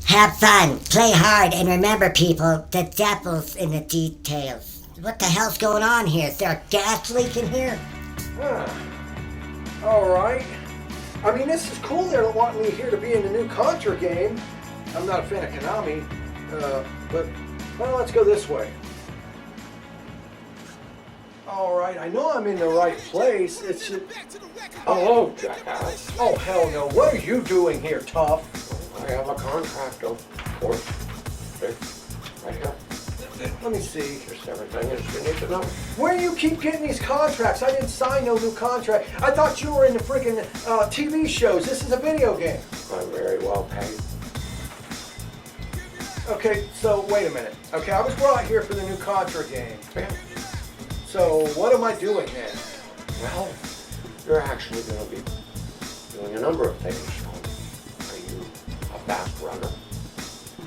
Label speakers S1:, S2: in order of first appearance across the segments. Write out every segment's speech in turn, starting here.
S1: Have fun, play hard, and remember, people, the devil's in the details. What the hell's going on here? Is there a gas leak in here?
S2: Alright. I mean, this is cool they're wanting me here to be in the new Contra game. I'm not a fan of Konami, but, well, let's go this way. Alright, I know I'm in the right place. It's just...
S3: Hello, jackass.
S2: Oh, hell no. What are you doing here, Tough?
S3: I have a contract, of course. Okay, right here.
S2: Let me see.
S3: Just everything is you need to know.
S2: Where do you keep getting these contracts? I didn't sign no new contract. I thought you were in the freaking TV shows. This is a video game.
S3: I'm very well paid.
S2: Okay, so wait a minute. Okay, I was brought here for the new Contra game.
S3: Yeah.
S2: So what am I doing then?
S3: Well, you're actually going to be doing a number of things. Are you a fast runner?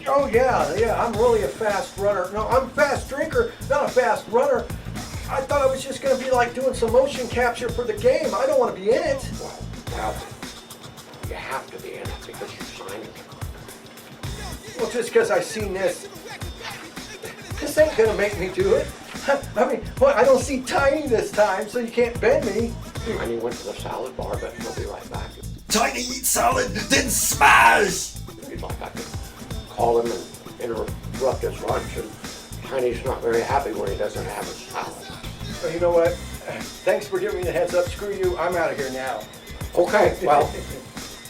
S2: Oh yeah, I'm really a fast runner. No, I'm a fast drinker, not a fast runner. I thought I was just going to be like doing some motion capture for the game. I don't want to be in it.
S3: Well, now, you have to be in it because you signed it.
S2: Well, just because I seen this ain't going to make me do it. I mean, what? I don't see Tiny this time, so you can't bend me.
S3: Tiny went to the salad bar, but he'll be right back.
S4: Tiny eats salad, then smash!
S3: He'd like I could call him and interrupt his lunch, and Tiny's not very happy when he doesn't have his salad.
S2: Well, you know what? Thanks for giving me the heads up. Screw you. I'm out of here now.
S3: Okay, well,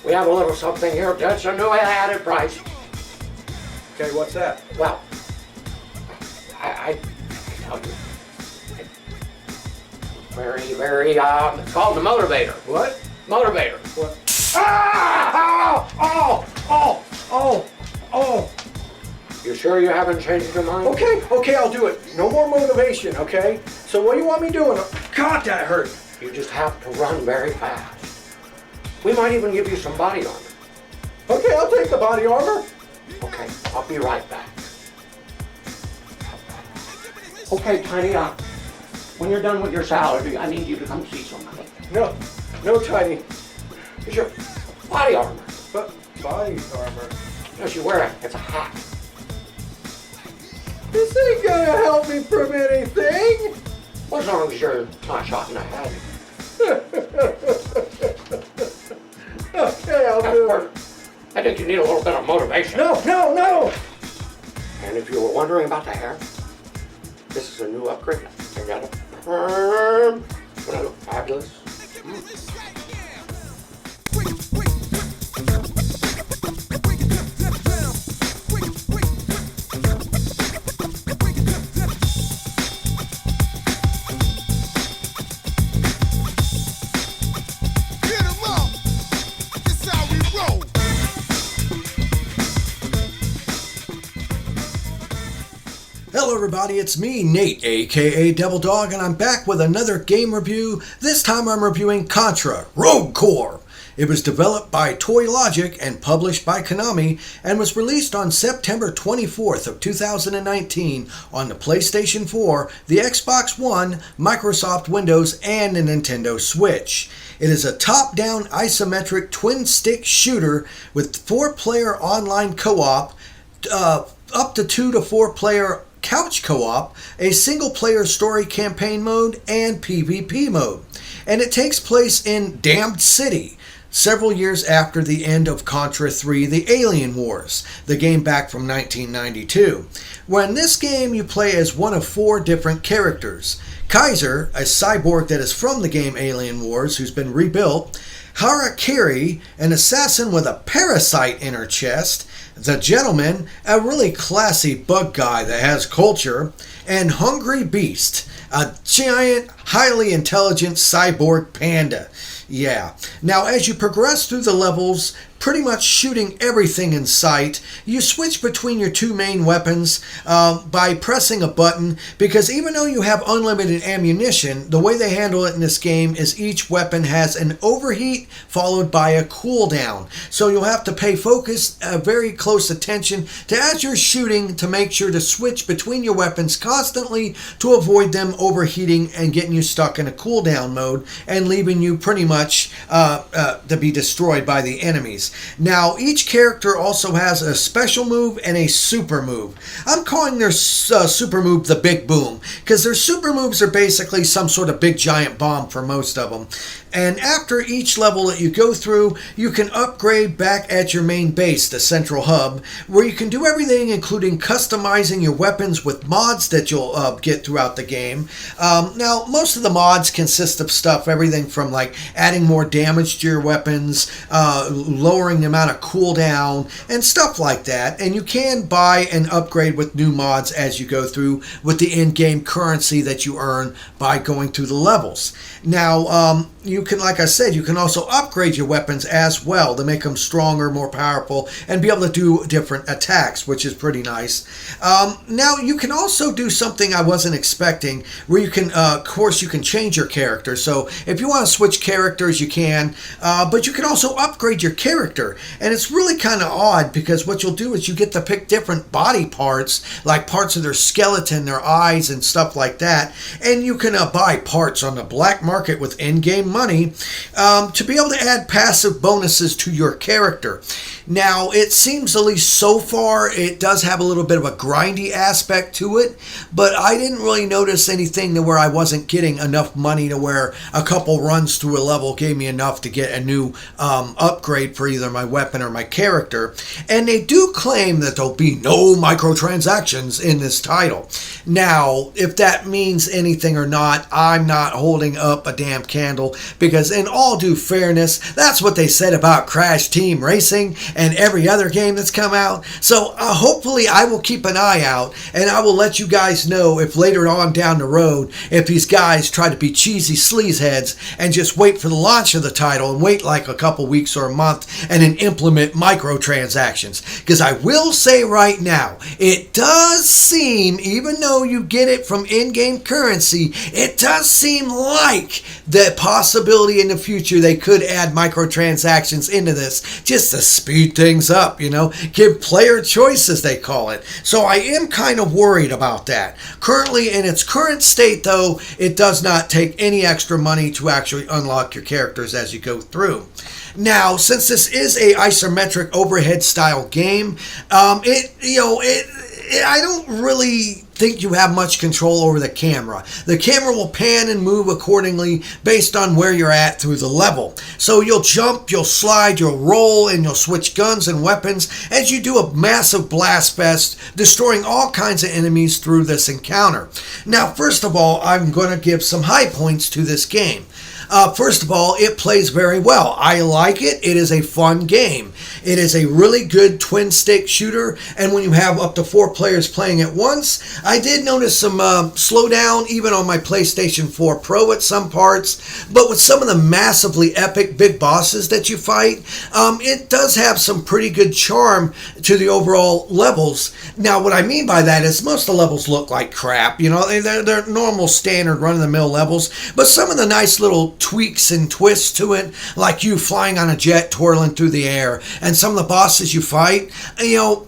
S3: we have a little something here. That's a new added price.
S2: Okay, what's that?
S3: Well, I tell you, very, it's called the motivator.
S2: What?
S3: Motivator.
S2: What?
S3: Ah! Oh! You sure you haven't changed your mind?
S2: Okay, I'll do it. No more motivation, okay? So what do you want me doing? God, that hurt.
S3: You just have to run very fast. We might even give you some body armor.
S2: Okay, I'll take the body armor.
S3: Okay, I'll be right back. Okay, Tiny, when you're done with your salad, I need you to come see somebody.
S2: No, Tiny.
S3: It's your body armor.
S2: But body armor.
S3: Yes, you wear it. It's a hat.
S2: This ain't gonna help me from anything.
S3: Well, as long as you're not shot in the head.
S2: Okay, I'll
S3: That's
S2: do it.
S3: perfect. I think you need a little bit of motivation.
S2: No.
S3: And if you were wondering about the hair, this is a new upgrade. I got a perm. But I look fabulous.
S4: Hello everybody, it's me, Nate, aka Devil Dog, and I'm back with another game review. This time I'm reviewing Contra, Rogue Core. It was developed by Toy Logic and published by Konami and was released on September 24th of 2019 on the PlayStation 4, the Xbox One, Microsoft Windows, and the Nintendo Switch. It is a top-down isometric twin-stick shooter with 4-player online co-op, up to 2 to 4-player couch co-op, a single-player story campaign mode, and PvP mode. And it takes place in Damned City, several years after the end of Contra 3, The Alien Wars, the game back from 1992. Well, in this game, you play as one of 4 different characters. Kaiser, a cyborg that is from the game Alien Wars, who's been rebuilt. Harakiri, an assassin with a parasite in her chest. The Gentleman, a really classy bug guy that has culture. And Hungry Beast, a giant, highly intelligent cyborg panda. Yeah. Now, as you progress through the levels, pretty much shooting everything in sight, you switch between your 2 main weapons by pressing a button, because even though you have unlimited ammunition, the way they handle it in this game is each weapon has an overheat followed by a cooldown. So you'll have to pay very close attention to as you're shooting to make sure to switch between your weapons constantly to avoid them overheating and getting you stuck in a cooldown mode and leaving you pretty much to be destroyed by the enemies. abilities. Now, each character also has a special move and a super move. I'm calling their super move the Big Boom, because their super moves are basically some sort of big giant bomb for most of them. And after each level that you go through, you can upgrade back at your main base, the central hub, where you can do everything including customizing your weapons with mods that you'll get throughout the game. Now, most of the mods consist of stuff, everything from like adding more damage to your weapons, lowering the amount of cooldown, and stuff like that. And you can buy and upgrade with new mods as you go through with the in-game currency that you earn by going through the levels. Now, you can, like I said, you can also upgrade your weapons as well to make them stronger, more powerful, and be able to do different attacks, which is pretty nice. Now, you can also do something I wasn't expecting, where you can, of course, you can change your character. So if you want to switch characters, you can, but you can also upgrade your character. And it's really kind of odd, because what you'll do is you get to pick different body parts, like parts of their skeleton, their eyes, and stuff like that. And you can buy parts on the black market with in-game money to be able to add passive bonuses to your character. Now, it seems, at least so far, it does have a little bit of a grindy aspect to it, but I didn't really notice anything to where I wasn't getting enough money to where a couple runs through a level gave me enough to get a new upgrade for either my weapon or my character. And they do claim that there'll be no microtransactions in this title. Now, if that means anything or not, I'm not holding up a damn candle, because in all due fairness, that's what they said about Crash Team Racing and every other game that's come out. So hopefully I will keep an eye out, and I will let you guys know if later on down the road, if these guys try to be cheesy sleazeheads and just wait for the launch of the title and wait like a couple weeks or a month and then implement microtransactions. Because I will say right now, it does seem, even though you get it from in-game currency, it does seem like the possibility in the future they could add microtransactions into this just to speed things up, give player choice, as they call it. So I am kind of worried about that. Currently, in its current state, though, it does not take any extra money to actually unlock your characters as you go through. Now, since this is a isometric overhead style game, I don't really think you have much control over the camera. The camera will pan and move accordingly based on where you're at through the level. So you'll jump, you'll slide, you'll roll, and you'll switch guns and weapons as you do a massive blast fest, destroying all kinds of enemies through this encounter. Now, first of all, I'm going to give some high points to this game. First of all, it plays very well. I like it. It is a fun game. It is a really good twin stick shooter, and when you have up to 4 players playing at once, I did notice some slowdown even on my PlayStation 4 Pro at some parts, but with some of the massively epic big bosses that you fight, it does have some pretty good charm to the overall levels. Now, what I mean by that is most of the levels look like crap. They're normal, standard, run-of-the-mill levels, but some of the nice little tweaks and twists to it, like you flying on a jet twirling through the air, and some of the bosses you fight,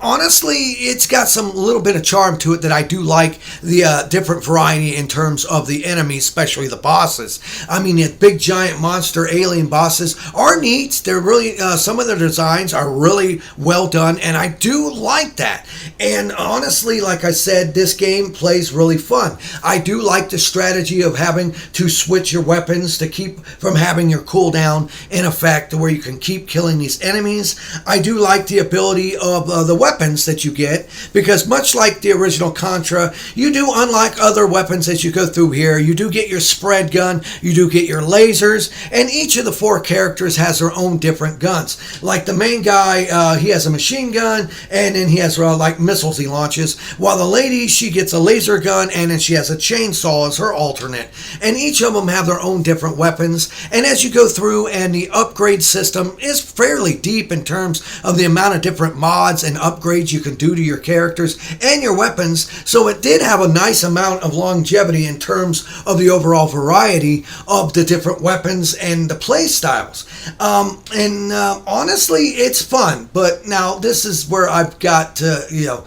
S4: honestly, it's got some little bit of charm to it that I do like the different variety in terms of the enemies, especially the bosses. I mean, the big giant monster alien bosses are neat. They're really, some of their designs are really well done, and I do like that. And honestly, like I said, this game plays really fun. I do like the strategy of having to switch your weapons to keep from having your cooldown in effect, where you can keep killing these enemies. I do like the ability of the weapons that you get, because much like the original Contra, you do unlock other weapons as you go through here. You do get your spread gun, you do get your lasers, and each of the 4 characters has their own different guns. Like the main guy, he has a machine gun, and then he has like missiles he launches, while the lady, she gets a laser gun, and then she has a chainsaw as her alternate. And each of them have their own different weapons. And as you go through, and the upgrade system is fairly deep in terms of the amount of different mods and upgrades you can do to your characters and your weapons, so it did have a nice amount of longevity in terms of the overall variety of the different weapons and the play styles. Honestly, it's fun, but now this is where I've got to,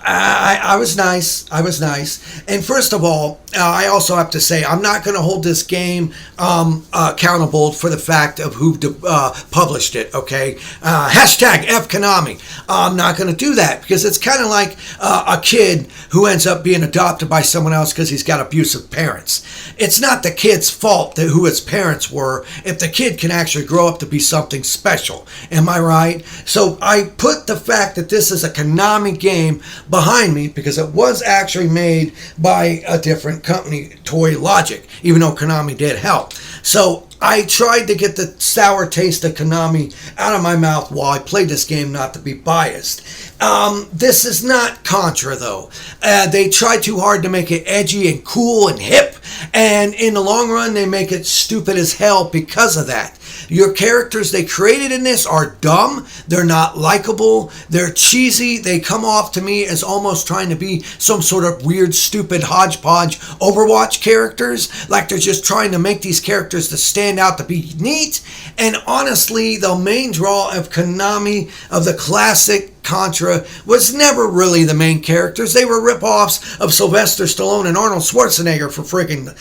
S4: I was nice. And first of all, I also have to say, I'm not going to hold this game accountable for the fact of who published it, okay? Hashtag F Konami. I'm not going to do that because it's kind of like a kid who ends up being adopted by someone else because he's got abusive parents. It's not the kid's fault that who his parents were if the kid can actually grow up to be something special. Am I right? So I put the fact that this is a Konami game behind me because it was actually made by a different company, Toy Logic, even though Konami did help. So I tried to get the sour taste of Konami out of my mouth while I played this game, not to be biased. This is not Contra, though. They try too hard to make it edgy and cool and hip, and in the long run, they make it stupid as hell because of that. Your characters they created in this are dumb. They're not likable. They're cheesy. They come off to me as almost trying to be some sort of weird, stupid hodgepodge Overwatch characters. Like they're just trying to make these characters to stand out to be neat. And honestly, the main draw of Konami, of the classic Contra, was never really the main characters. They were rip-offs of Sylvester Stallone and Arnold Schwarzenegger for friggin',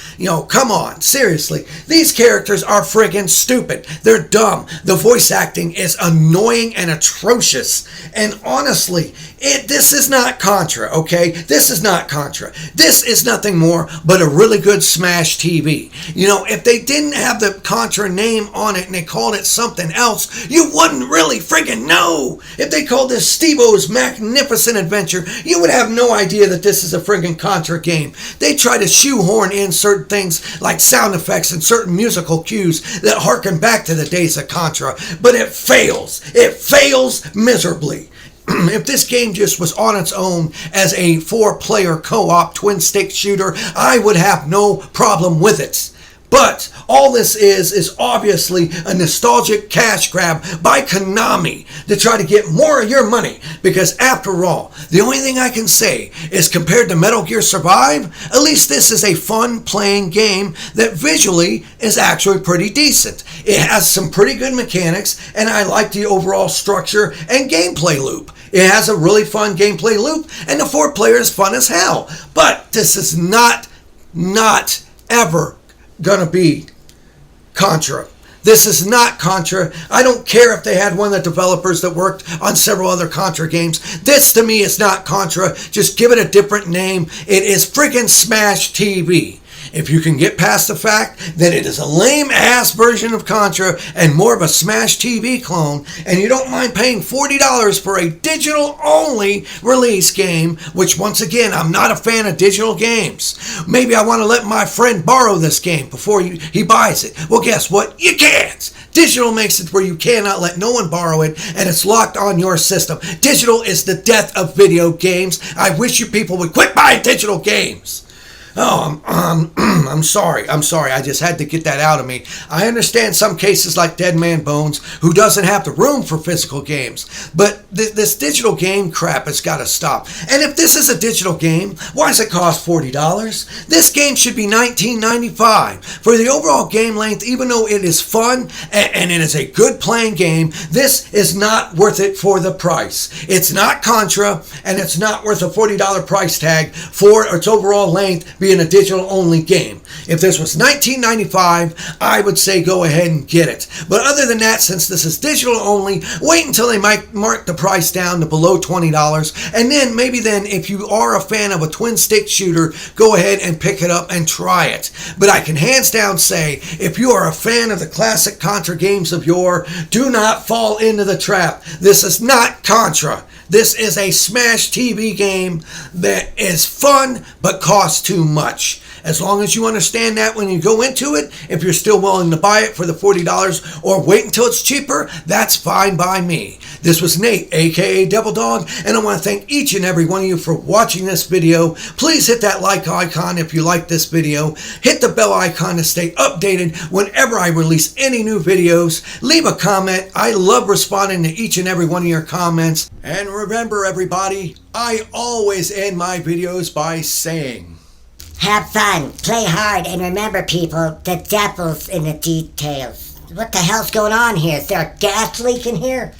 S4: come on, seriously. These characters are friggin' stupid. They're dumb. The voice acting is annoying and atrocious. And honestly, this is not Contra, okay? This is not Contra. This is nothing more but a really good Smash TV. If they didn't have the Contra name on it and they called it something else, you wouldn't really friggin' know. If they called this Steve-O's Magnificent Adventure, you would have no idea that this is a friggin' Contra game. They try to shoehorn in certain things like sound effects and certain musical cues that harken back to the days of Contra, but it fails. It fails miserably. If this game just was on its own as a 4-player co-op twin-stick shooter, I would have no problem with it. But all this is obviously a nostalgic cash grab by Konami to try to get more of your money. Because after all, the only thing I can say is compared to Metal Gear Survive, at least this is a fun playing game that visually is actually pretty decent. It has some pretty good mechanics and I like the overall structure and gameplay loop. It has a really fun gameplay loop and the 4-player is fun as hell. But this is not ever gonna be Contra. This is not Contra. I don't care if they had one of the developers that worked on several other Contra games. This to me is not Contra. Just give it a different name. It is friggin' Smash TV. If you can get past the fact that it is a lame-ass version of Contra and more of a Smash TV clone, and you don't mind paying $40 for a digital-only release game, which once again, I'm not a fan of digital games. Maybe I want to let my friend borrow this game before he buys it. Well, guess what? You can't! Digital makes it where you cannot let no one borrow it, and it's locked on your system. Digital is the death of video games. I wish you people would quit buying digital games. Oh, I'm sorry. I just had to get that out of me. I understand some cases like Dead Man Bones, who doesn't have the room for physical games. But this digital game crap has got to stop. And if this is a digital game, why does it cost $40? This game should be $19.95. For the overall game length, even though it is fun and it is a good playing game, this is not worth it for the price. It's not Contra, and it's not worth a $40 price tag for its overall length being a digital-only game. If this was $19.95, I would say go ahead and get it. But other than that, since this is digital-only, wait until they might mark the price down to below $20, and then maybe if you are a fan of a twin-stick shooter, go ahead and pick it up and try it. But I can hands down say, if you are a fan of the classic Contra games of yore, do not fall into the trap. This is not Contra. This is a Smash TV game that is fun but costs too much. As long as you understand that when you go into it, if you're still willing to buy it for the $40 or wait until it's cheaper, that's fine by me. This was Nate, aka Devil Dog, and I want to thank each and every one of you for watching this video. Please hit that like icon if you like this video. Hit the bell icon to stay updated whenever I release any new videos. Leave a comment. I love responding to each and every one of your comments. And remember, everybody, I always end my videos by saying,
S1: have fun, play hard, and remember, people, the devil's in the details. What the hell's going on here? Is there a gas leak in here?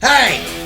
S4: hey!